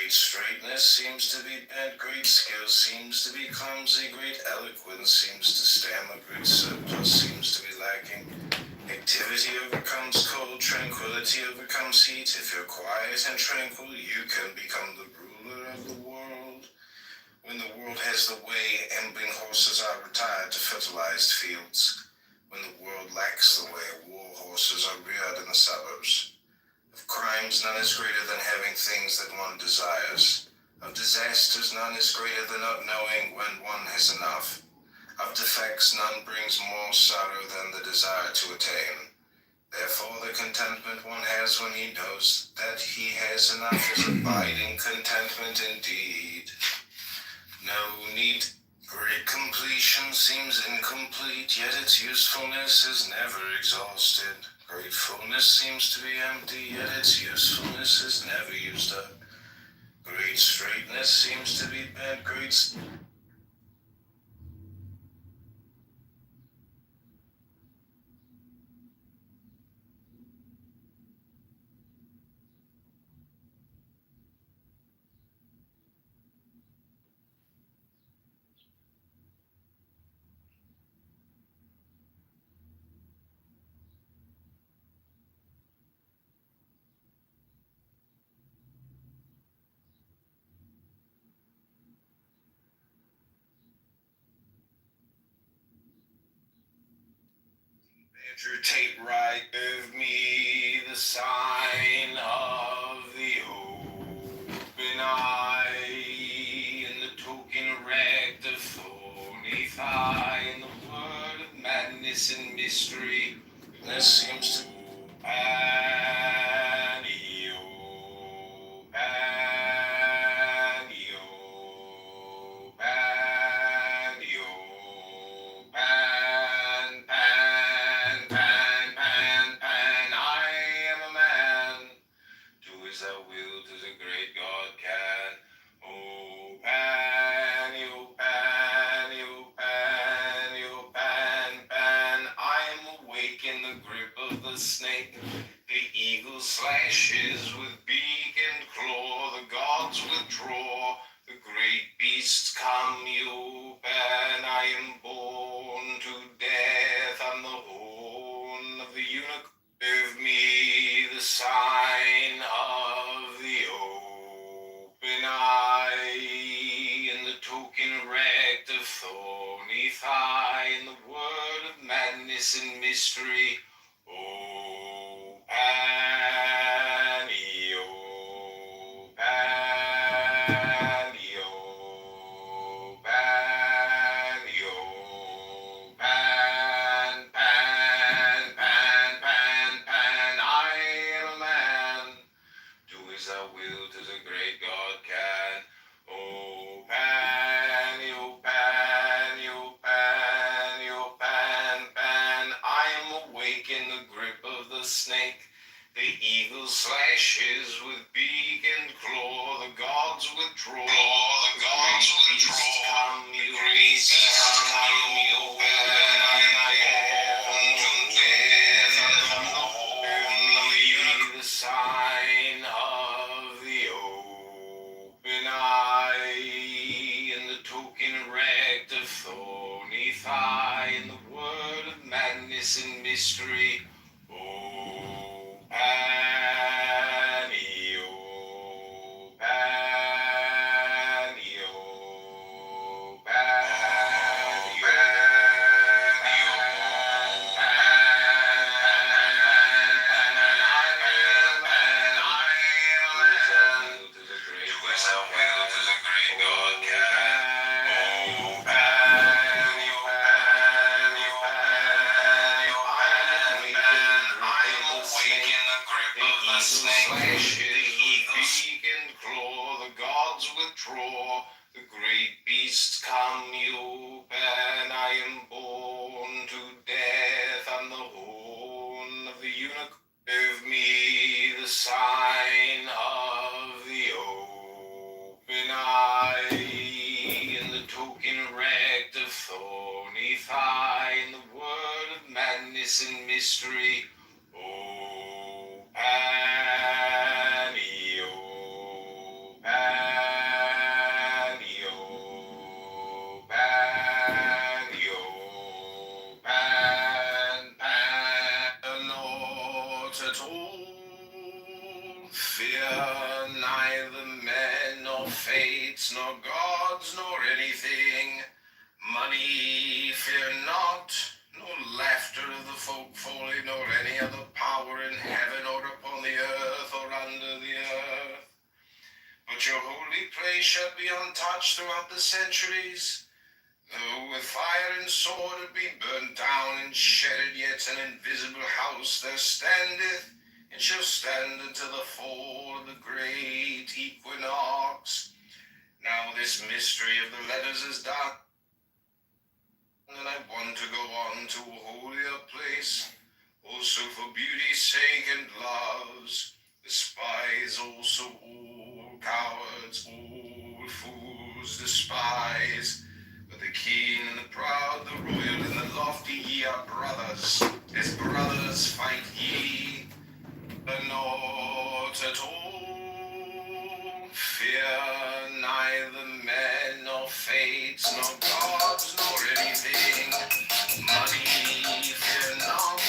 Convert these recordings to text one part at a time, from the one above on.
Great straightness seems to be bent, great skill seems to be clumsy, great eloquence seems to stammer, great surplus seems to be lacking. Activity overcomes cold, tranquility overcomes heat. If you're quiet and tranquil, you can become the ruler of the world. When the world has the way, ambling horses are retired to fertilized fields. When the world lacks the way, war horses are reared in the suburbs. Of crimes, none is greater than having things that one desires. Of disasters, none is greater than not knowing when one has enough. Of defects, none brings more sorrow than the desire to attain. Therefore, the contentment one has when he knows that he has enough is abiding contentment indeed. No need. Great completion seems incomplete, yet its usefulness is never exhausted. Great fullness seems to be empty, yet its usefulness is never used up. Great straightness seems to be bent, Tape right of me the sign of the open eye, and the token erect of thorny thigh, and the word of madness and mystery. This seems to Panio, Panio, Panio, Pan, Pan, Pan, Pan, Pan. I am a man. Do as thou wilt, as a great God can. Oh, Panio, Panio, Panio, Pan, Pan. I am awake in the grip of the snake. The eagle slashes with beak and claw. The gods withdraw. The great beasts come, you Pan. I am born to death. I'm the horn of the unicorn. Give me the sign of the open eye, and the token erect of thorny thigh, and the word of madness and mystery. Oh, Panio, Panio, Panio, Pan, Pan, Pan, Pan, Pan. I am a man. Do as thou wilt, as a great God can. Oh, Panio, Panio, Panio, Pan, Pan. I am awake in the grip of the snake. The eagle slashes with beak and claw. The gods withdraw. The gods withdraw. Come, you great beasts, come, you the sign of the open eye, and the token erect of thorny thigh, and the word of madness and mystery. Oh, Panio, Panio, Panio, beak and claw, the gods withdraw, the great beasts come, you Pan. I am born to death, I'm the horn of the unicorn. Give me the sign of the open eye, and the token erect of thorny thigh, and the word of madness and mystery. Oh, Panio, Panio. fates, nor gods, nor anything. Money fear not, nor laughter of the folk folly, nor any other power in heaven or upon the earth or under the earth. But your holy place shall be untouched throughout the centuries. Though with fire and sword it be burnt down and shattered, yet an invisible house there standeth, and shall stand until the fall of the great equinox. Now this mystery of the letters is done, and I want to go on to a holier place, also for beauty's sake and love's. Despise also all cowards, all fools despise. But the keen and the proud, the royal and the lofty, ye are brothers. As brothers fight ye, but not at all. Fear neither men nor fates, nor gods, nor anything. Money fear not.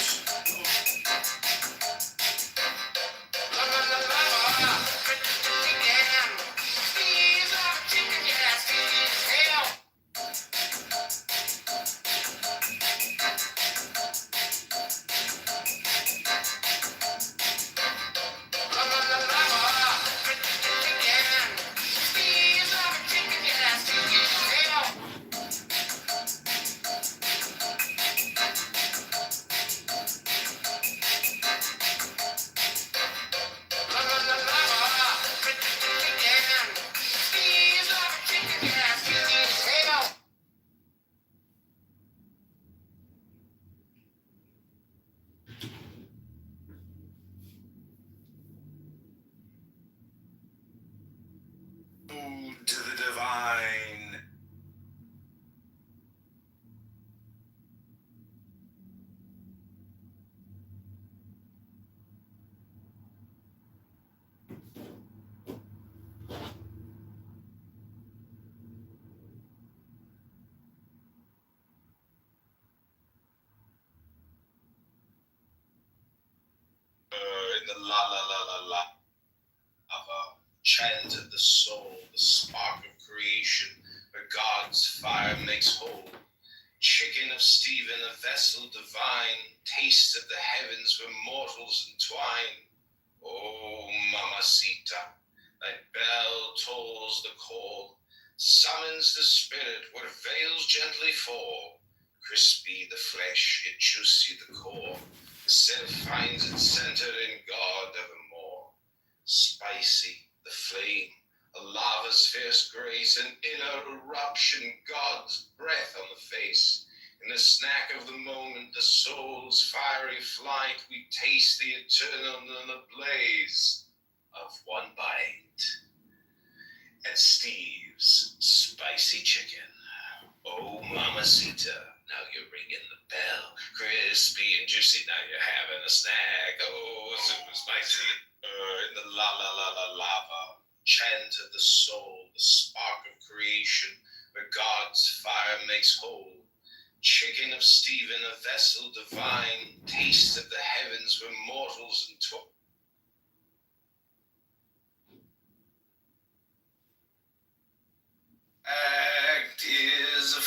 Ode to the divine. In the la la la la la of a chant of the soul, the spark of creation, where God's fire makes whole. Chicken of Stephen, a vessel divine, taste of the heavens where mortals entwine. Oh, mamacita, thy bell tolls the call, summons the spirit where veils gently fall. Crispy the flesh, yet juicy the core. The self finds its center in God evermore. Spicy the flame, a lava's fierce grace, an inner eruption, God's breath on the face. In the snack of the moment, the soul's fiery flight, we taste the eternal in the blaze of one bite. And Steve's spicy chicken. Oh, mamacita, now you're ringing the bell. Crispy and juicy, now you're having a snack. Oh, super spicy. In the la la la la lava, chant of the soul, the spark of creation, where God's fire makes whole. Chicken of Stephen, a vessel divine, taste of the heavens where mortals entwine. Act is a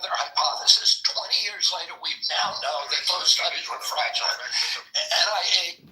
their hypothesis. 20 years later, we now know that those studies were fraudulent. NIH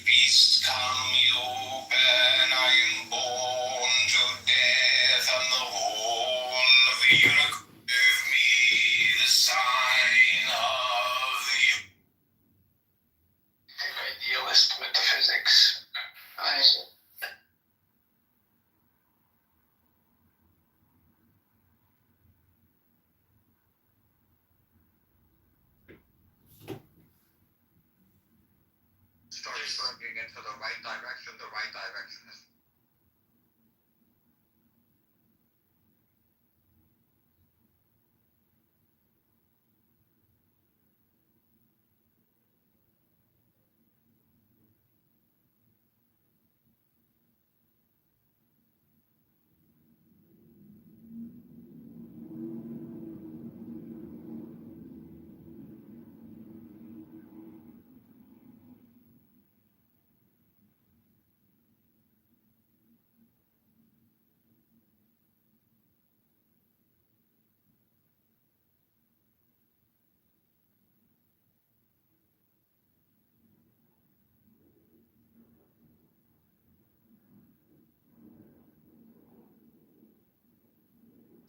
Feast come ye open, I am born to death, and the horn of the unicorn give me the sign of the Idealist metaphysics. I see. Stories working into the right direction. The right direction is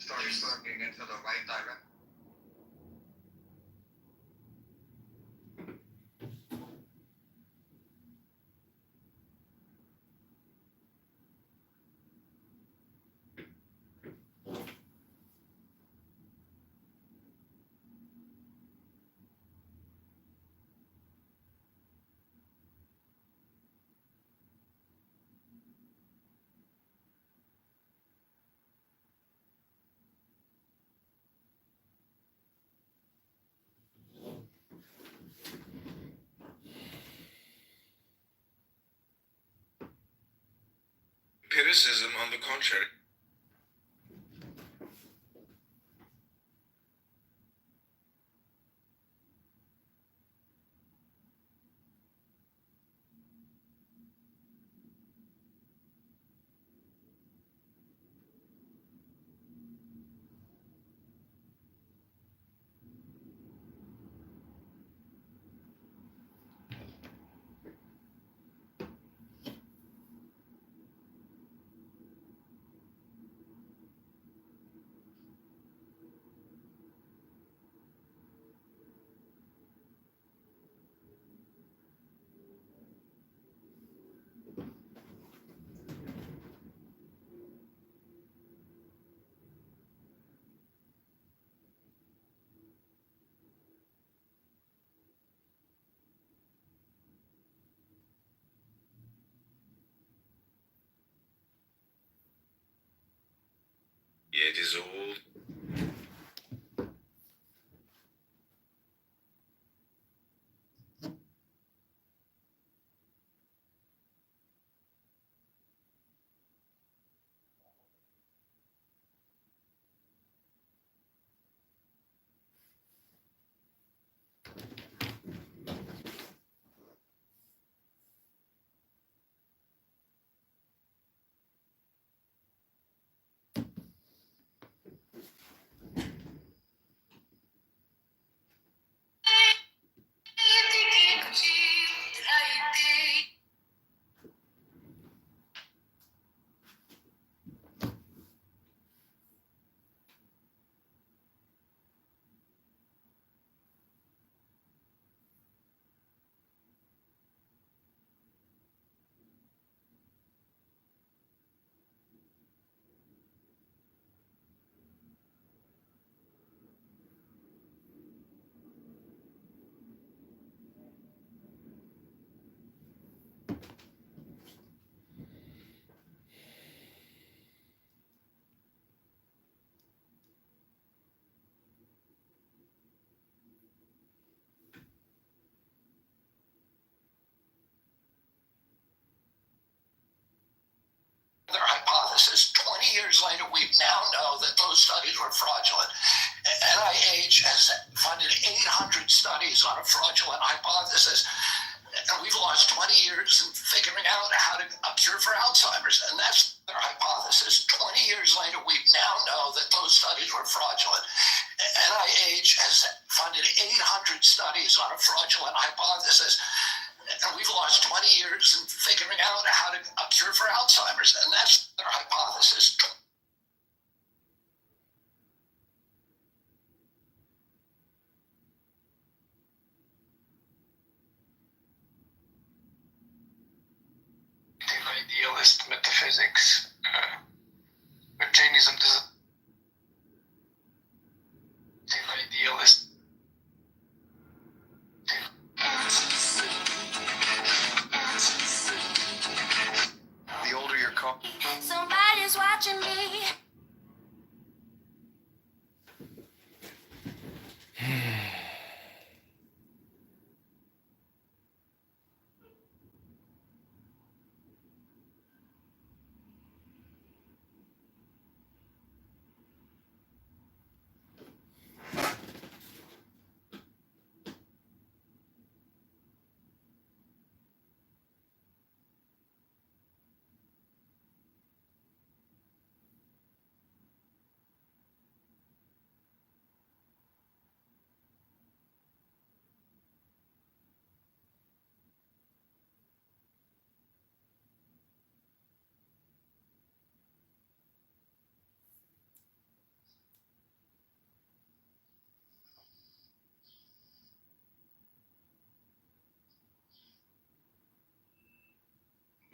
stories working into the right direction. criticism, on the contrary. It is old. Their hypothesis. 20 years later, we now know that those studies were fraudulent. NIH has funded 800 studies on a fraudulent hypothesis, and we've lost 20 years in figuring out how to cure for Alzheimer's, and that's their hypothesis. 20 years later, we now know that those studies were fraudulent. hypothesis. And we've lost 20 years in figuring out how to a cure for Alzheimer's, and that's their hypothesis. Idealist metaphysics. But Jainism doesn't. Idealist. The older your car. Somebody's watching me.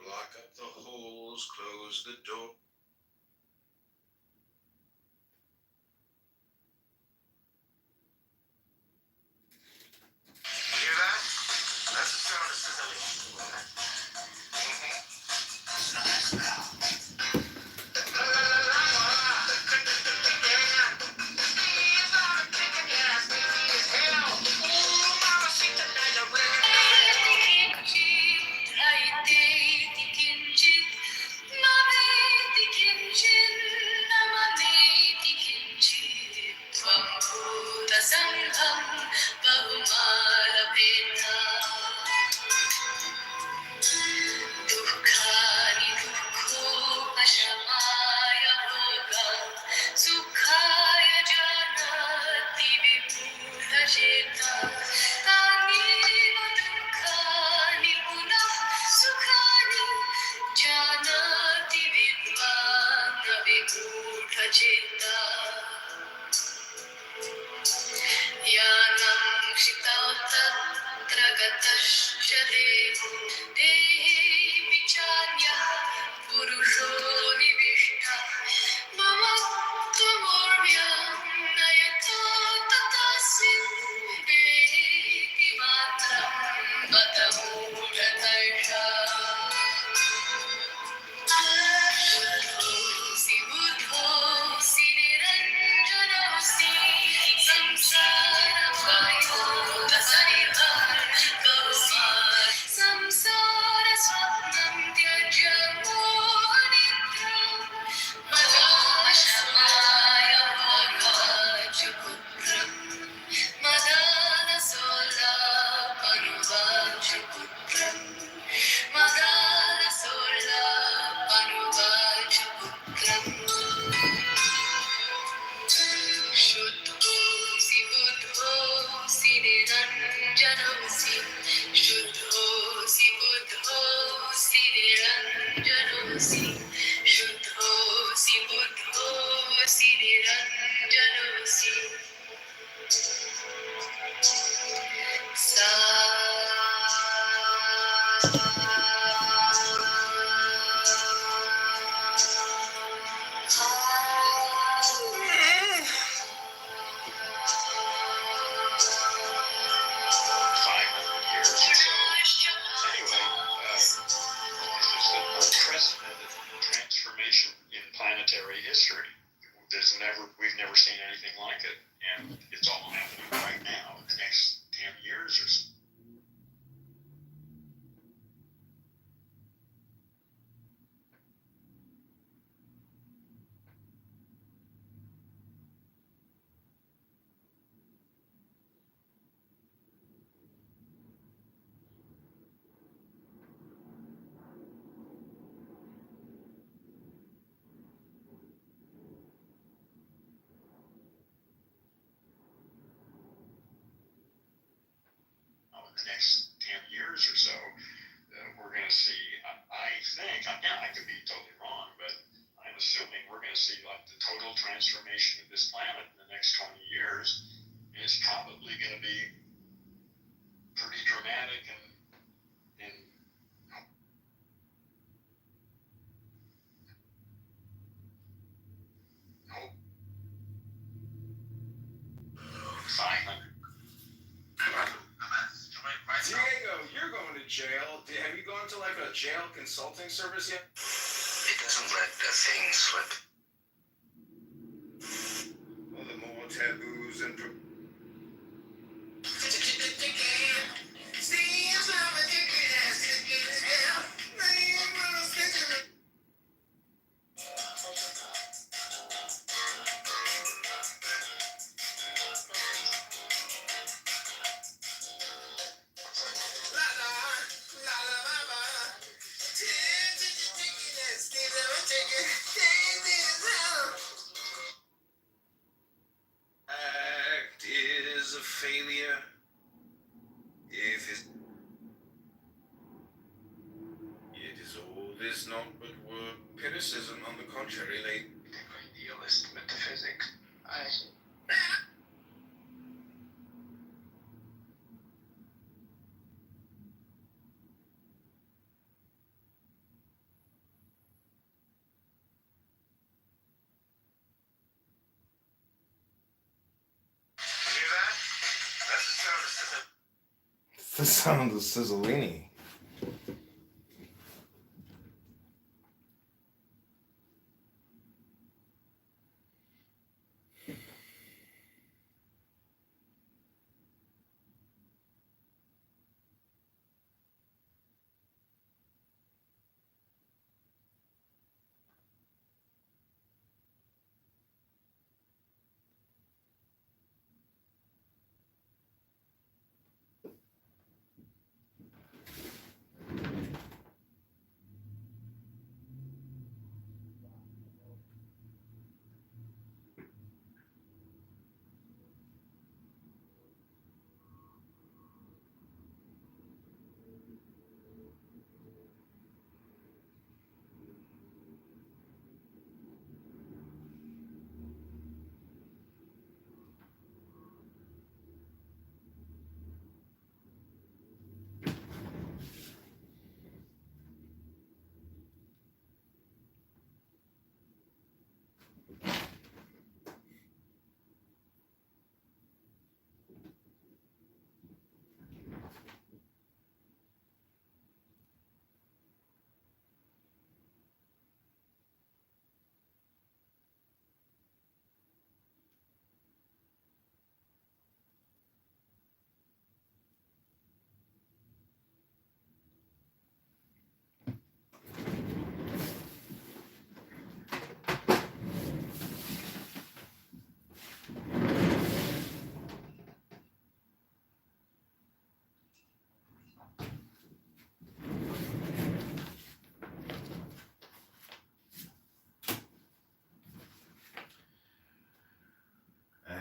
Block up the holes, close the door. You hear that? That's the sound of sizzling. It's nice now. Transformation in planetary history. We've never seen anything like it, and it's all happening right now in the next 10 years or so. The next 10 years or so, we're going to see, I think, again, I could be totally wrong, but I'm assuming we're going to see like the total transformation of this planet in the next 20 years. And it's probably going to be pretty dramatic and hope 500. Diego, you're going to jail. Have you gone to like a jail consulting service yet? It doesn't let the thing slip. Well, the more taboos and act is a failure if it is all this not but word criticism. On the contrary, late Idealist metaphysics. Hear that? That's the sound of sizzle. It's the sound of Sizzolini.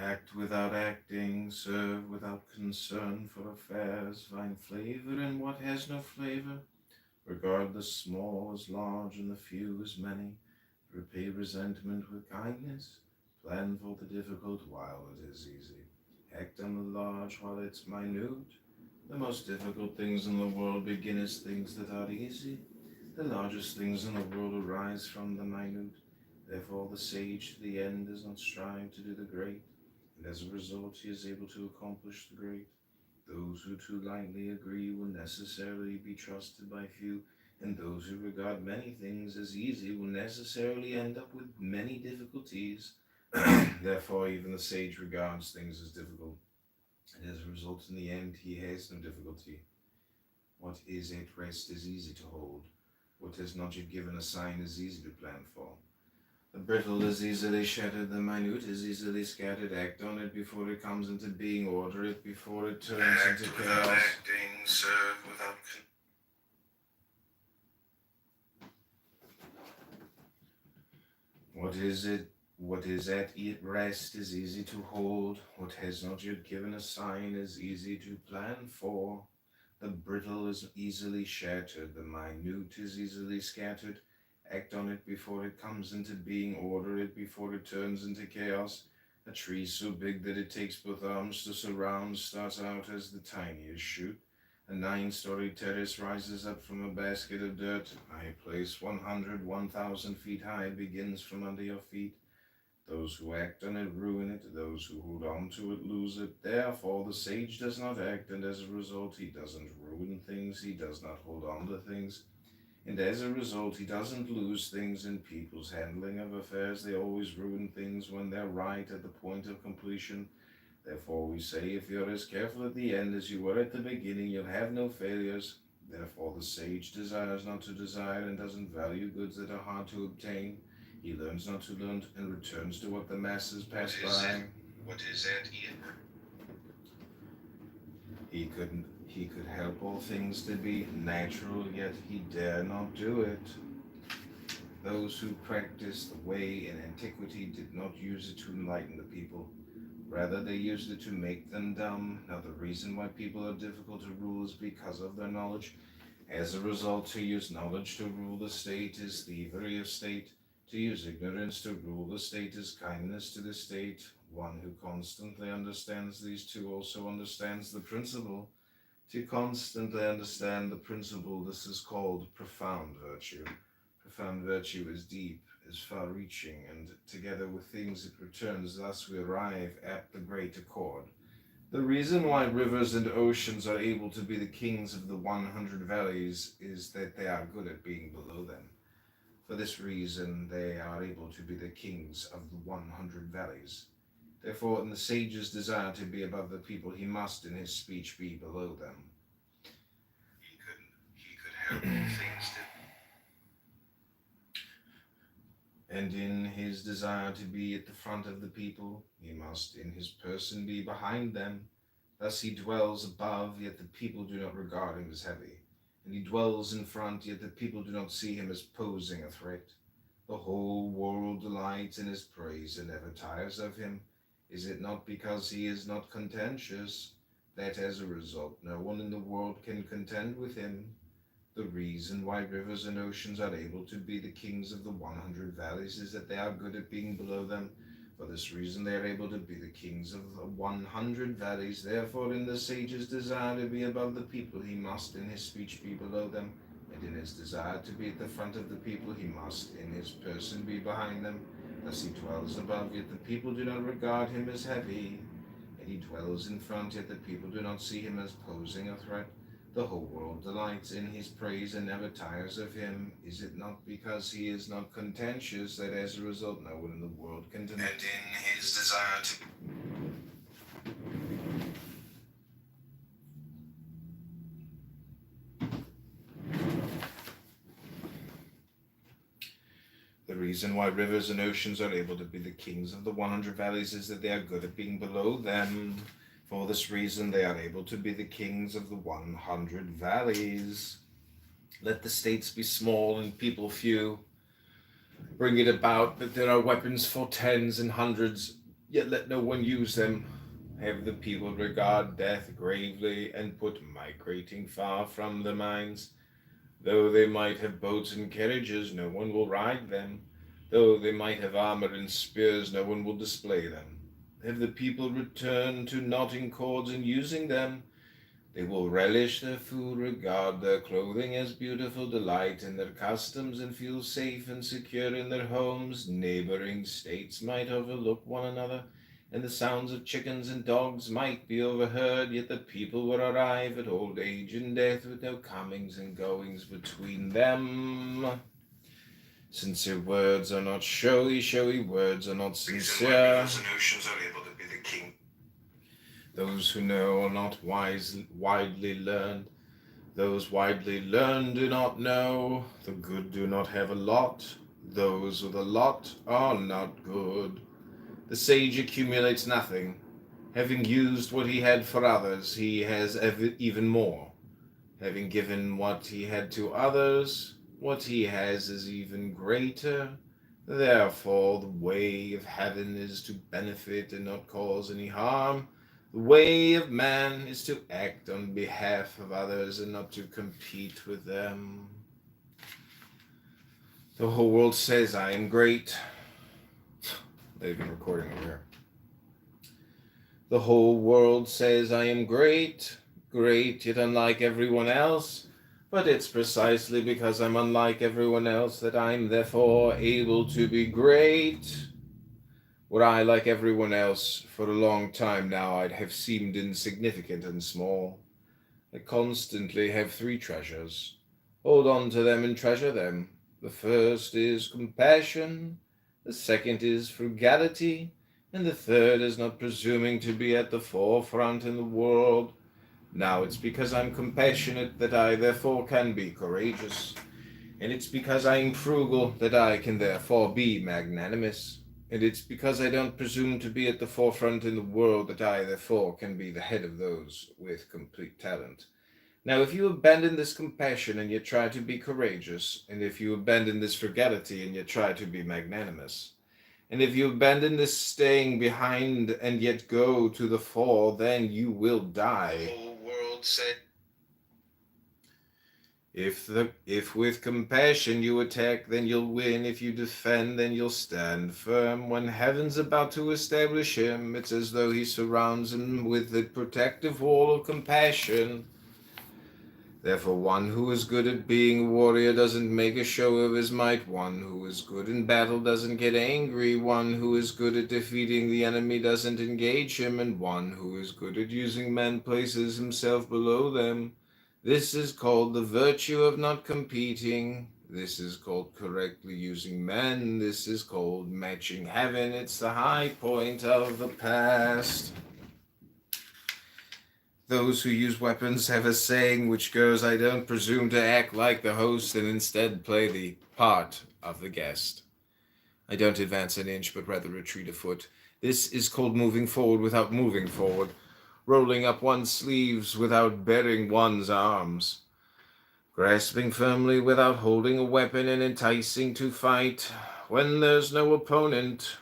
Act without acting, serve without concern for affairs, find flavor in what has no flavor, regard the small as large and the few as many, repay resentment with kindness, plan for the difficult while it is easy, act on the large while it's minute. The most difficult things in the world begin as things that are easy. The largest things in the world arise from the minute. Therefore the sage to the end does not strive to do the great, and as a result he is able to accomplish the great. Those who too lightly agree will necessarily be trusted by few, and those who regard many things as easy will necessarily end up with many difficulties. Therefore even the sage regards things as difficult, and as a result in the end he has no difficulty. What is at rest is easy to hold. What has not yet given a sign is easy to plan for. The brittle is easily shattered, the minute is easily scattered. Act on it before it comes into being, order it before it turns into chaos. Acting, serve without What is at rest is easy to hold. What has not yet given a sign is easy to plan for. The brittle is easily shattered, the minute is easily scattered. Act on it before it comes into being, order it before it turns into chaos. A tree so big that it takes both arms to surround starts out as the tiniest shoot. A 9-story terrace rises up from a basket of dirt. A place 1,000 feet high begins from under your feet. Those who act on it ruin it, those who hold on to it lose it. Therefore the sage does not act, and as a result he doesn't ruin things, he does not hold on to things. And as a result he doesn't lose things in people's handling of affairs. They always ruin things when they're right at the point of completion. Therefore we say, if you're as careful at the end as you were at the beginning, you'll have no failures. Therefore the sage desires not to desire and doesn't value goods that are hard to obtain. He learns not to learn and returns to what the masses pass by. What is that, Ian? He could help all things to be natural, yet he dare not do it. Those who practiced the way in antiquity did not use it to enlighten the people. Rather, they used it to make them dumb. Now, the reason why people are difficult to rule is because of their knowledge. As a result, to use knowledge to rule the state is thievery of state. To use ignorance to rule the state is kindness to the state. One who constantly understands these two also understands the principle. To constantly understand the principle, this is called profound virtue. Profound virtue is deep, is far-reaching, and together with things it returns. Thus we arrive at the great accord. The reason why rivers and oceans are able to be the kings of the 100 valleys is that they are good at being below them. For this reason, they are able to be the kings of the 100 valleys. Therefore, in the sage's desire to be above the people, he must in his speech be below them. He could help all things to... And in his desire to be at the front of the people, he must in his person be behind them. Thus he dwells above, yet the people do not regard him as heavy. And he dwells in front, yet the people do not see him as posing a threat. The whole world delights in his praise and never tires of him. Is it not because he is not contentious, that as a result no one in the world can contend with him? The reason why rivers and oceans are able to be the kings of the 100 valleys is that they are good at being below them. For this reason they are able to be the kings of the 100 valleys. Therefore in the sage's desire to be above the people, he must in his speech be below them. And in his desire to be at the front of the people, he must in his person be behind them. Thus he dwells above, yet the people do not regard him as heavy. And he dwells in front, yet the people do not see him as posing a threat. The whole world delights in his praise and never tires of him. Is it not because he is not contentious that as a result no one in the world can deny? And in his desire to... The reason why rivers and oceans are able to be the kings of the 100 valleys is that they are good at being below them. For this reason, they are able to be the kings of the 100 valleys. Let the states be small and people few. Bring it about that there are weapons for tens and hundreds, yet let no one use them. Have the people regard death gravely and put migrating far from their minds. Though they might have boats and carriages, no one will ride them. Though they might have armor and spears, no one will display them. Have the people return to knotting cords and using them. They will relish their food, regard their clothing as beautiful delight in their customs, and feel safe and secure in their homes. Neighboring states might overlook one another, and the sounds of chickens and dogs might be overheard, yet the people will arrive at old age and death with no comings and goings between them. Sincere words are not showy, showy words are not sincere. Rivers and oceans are able to be the king. Those who know are not widely learned. Those widely learned do not know. The good do not have a lot. Those with a lot are not good. The sage accumulates nothing. Having used what he had for others, he has even more. Having given what he had to others, what he has is even greater. Therefore, the way of heaven is to benefit and not cause any harm. The way of man is to act on behalf of others and not to compete with them. The whole world says I am great. They've been recording over here. The whole world says I am great, great, yet unlike everyone else. But it's precisely because I'm unlike everyone else that I'm therefore able to be great. Were I like everyone else, for a long time now I'd have seemed insignificant and small. I constantly have 3 treasures. Hold on to them and treasure them. The first is compassion, the second is frugality, and the third is not presuming to be at the forefront in the world. Now it's because I'm compassionate that I therefore can be courageous, and it's because I'm frugal that I can therefore be magnanimous, and it's because I don't presume to be at the forefront in the world that I therefore can be the head of those with complete talent. Now, if you abandon this compassion and you try to be courageous, and if you abandon this frugality and you try to be magnanimous, and if you abandon this staying behind and yet go to the fore, then you will die. The whole world said, if with compassion you attack, then you'll win. If you defend, then you'll stand firm. When heaven's about to establish him, it's as though he surrounds him with the protective wall of compassion. Therefore, one who is good at being a warrior doesn't make a show of his might. One who is good in battle doesn't get angry. One who is good at defeating the enemy doesn't engage him. And one who is good at using men places himself below them. This is called the virtue of not competing. This is called correctly using men. This is called matching heaven. It's the high point of the past. Those who use weapons have a saying which goes, I don't presume to act like the host and instead play the part of the guest. I don't advance an inch, but rather retreat a foot. This is called moving forward without moving forward, rolling up one's sleeves without baring one's arms, grasping firmly without holding a weapon, and enticing to fight when there's no opponent.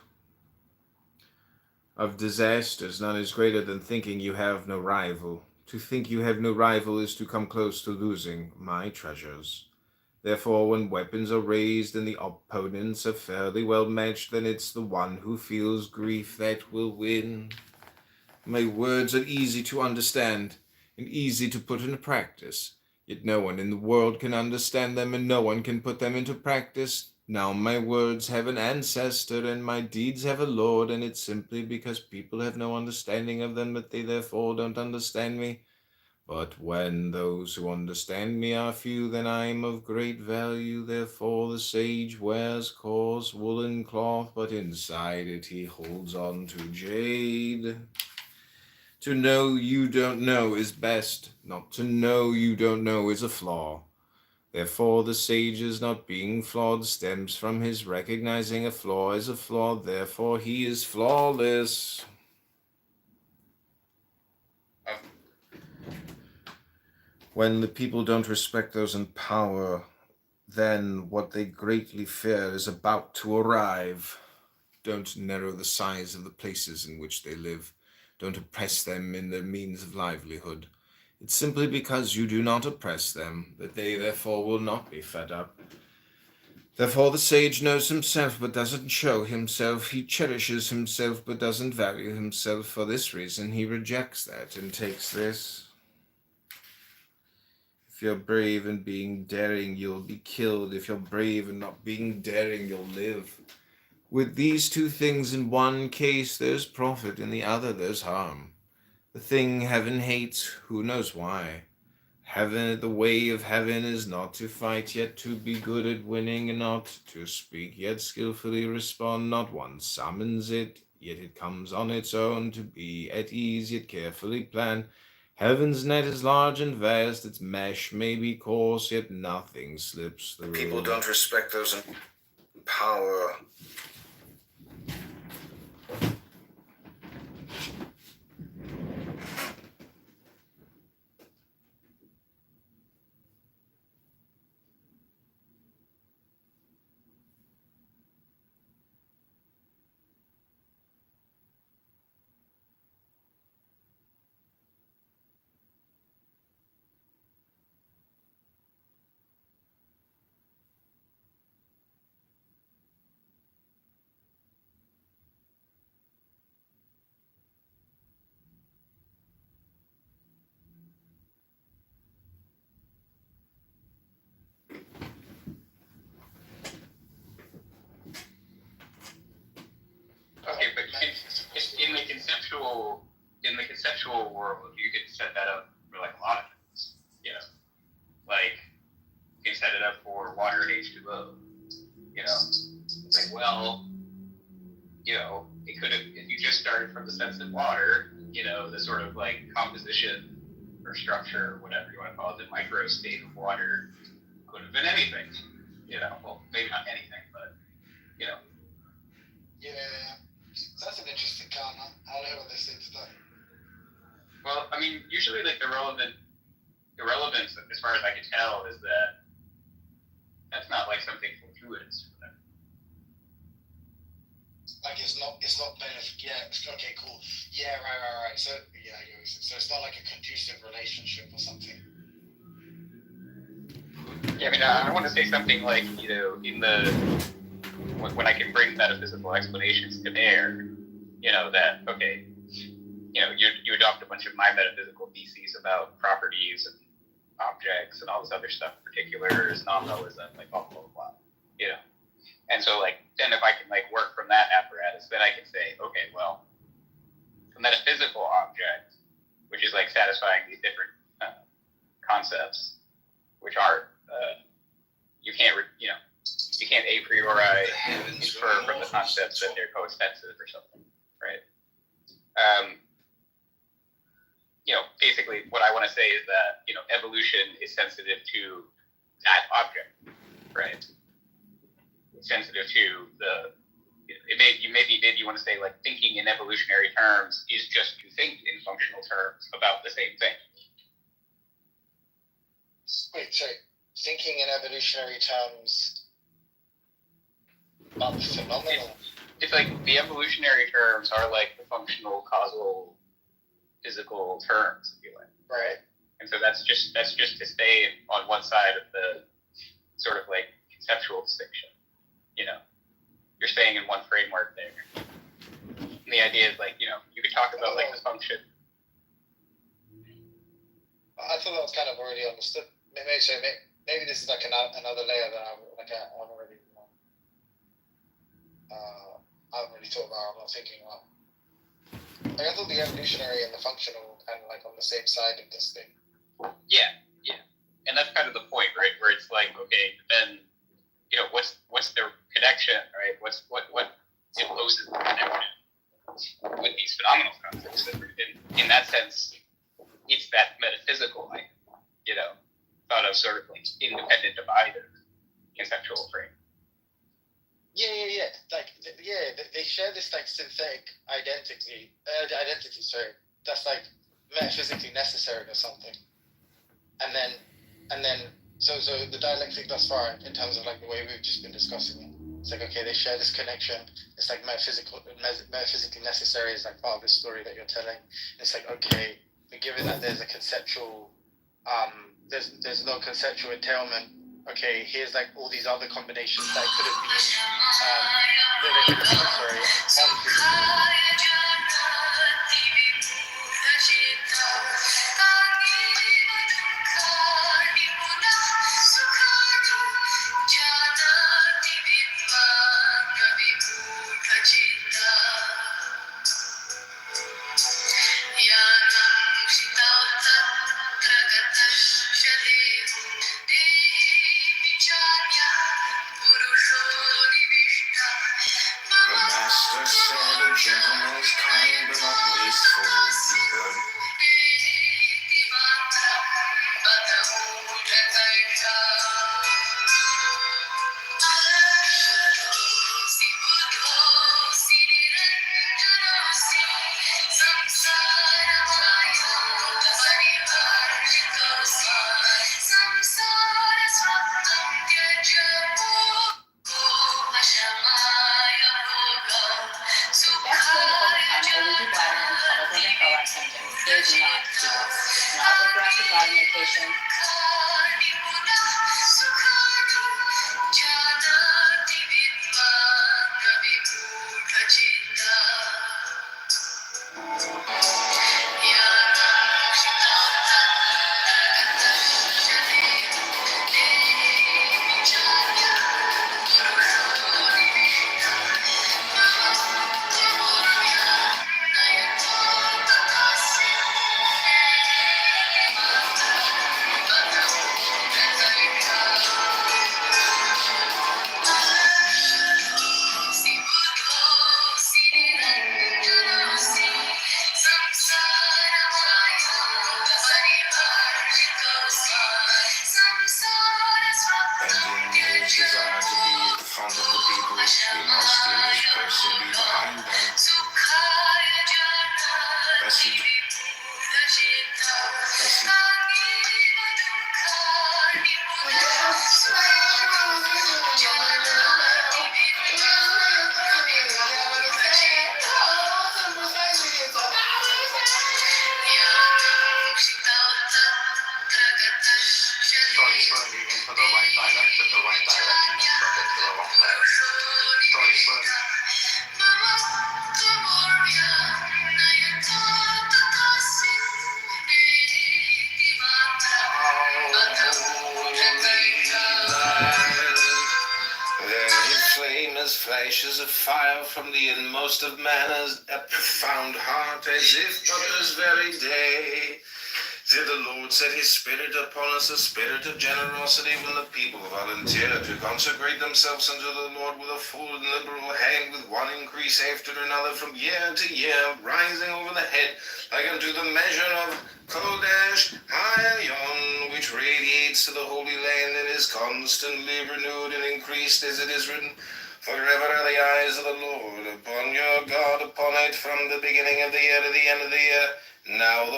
Of disasters, none is greater than thinking you have no rival. To think you have no rival is to come close to losing my treasures. Therefore, when weapons are raised and the opponents are fairly well matched, then it's the one who feels grief that will win. My words are easy to understand and easy to put into practice, yet no one in the world can understand them and no one can put them into practice. Now my words have an ancestor and my deeds have a lord, and it's simply because people have no understanding of them that they therefore don't understand me. But when those who understand me are few, then I am of great value. Therefore the sage wears coarse woolen cloth, but inside it he holds on to jade. To know you don't know is best. Not to know you don't know is a flaw. Therefore, the sage's not being flawed stems from his recognizing a flaw as a flaw. Therefore, he is flawless. When the people don't respect those in power, then what they greatly fear is about to arrive. Don't narrow the size of the places in which they live. Don't oppress them in their means of livelihood. It's simply because you do not oppress them that they therefore will not be fed up. Therefore the sage knows himself but doesn't show himself. He cherishes himself but doesn't value himself. For this reason he rejects that and takes this. If you're brave and being daring, you'll be killed. If you're brave and not being daring, you'll live. With these 2 things, in one case there's profit, in the other there's harm. The thing heaven hates, who knows why? Heaven, the way of heaven is not to fight, yet to be good at winning, and not to speak, yet skillfully respond. Not one summons it, yet it comes on its own. To be at ease, yet carefully plan. Heaven's net is large and vast, its mesh may be coarse, yet nothing slips through. People don't respect those in power. conceptual world, you can set that up for like a lot of things. You know, like you can set it up for water and H2O. You know, it's like, well, you know, it could have, if you just started from the sense of water, you know, the sort of like composition or structure, or whatever you want to call it, the micro state of water could have been anything. You know, well, maybe not anything, but you know. Yeah, that's an interesting count. I don't know what they say to that. Well, I mean, usually like the irrelevance, as far as I can tell, is that that's not like something fortuitous for them. Like it's not benefit. Yeah. Okay. Cool. Yeah. Right. So yeah. So it's not like a conducive relationship or something. Yeah. I mean, I want to say something like, you know, in the when I can bring metaphysical explanations to bear, you know, that okay, you know, you adopt a bunch of my metaphysical theses about properties and objects and all this other stuff, particulars, nominalism, like blah blah blah, you know. And so, like, then if I can, like, work from that apparatus, then I can say, okay, well, a metaphysical object, which is, like, satisfying these different concepts, which are, you can't a priori infer from the concepts that they're coextensive or something, right? You know, basically, what I want to say is that, you know, evolution is sensitive to that object, right? Sensitive to maybe you want to say like thinking in evolutionary terms is just to think in functional terms about the same thing. Wait, sorry. Thinking in evolutionary terms about the phenomenon. It's like the evolutionary terms are like the functional, causal, physical terms, if you like. Right. And so that's just to stay on one side of the sort of like conceptual distinction. You know, you're staying in one framework there. And the idea is like, you know, you could talk about like the function. I thought that was kind of already understood. Maybe this is like another layer that I haven't really thought about. I'm not thinking about. Like I thought the evolutionary and the functional were kind of like on the same side of this thing. Yeah, and that's kind of the point, right? Where it's like, okay, then. You know, what's the connection, right? What imposes the connection with these phenomenal concepts? In that sense, it's that metaphysical, like, you know, thought of sort of like independent of either conceptual frame. Yeah. Like, they share this like synthetic identity. Sorry, that's like metaphysically necessary or something. And then. So the dialectic thus far, in terms of like the way we've just been discussing it, it's like, okay, they share this connection. It's like metaphysically necessary. It's like part of the story that you're telling. And it's like, okay, but given that there's a conceptual, there's no conceptual entailment. Okay, here's like all these other combinations that could have been, The master said a gentleman's in his desire to be at the front of the people, we must in his person be behind them. Message. Start burning into the right direction, the right direction is crooked to the wrong direction. Start burning. His flame as flashes of fire from the inmost of man, as a profound heart, as if but this very day. Did the Lord set his spirit upon us, a spirit of generosity, when the people volunteered to consecrate themselves unto the Lord with a full and liberal hand, with one increase after another from year to year, rising over the head, like unto the measure of Kodesh Hayon, which radiates to the Holy Land and is constantly renewed and increased, as it is written, forever are the eyes of the Lord upon your God, upon it from the beginning of the year to the end of the year. Now the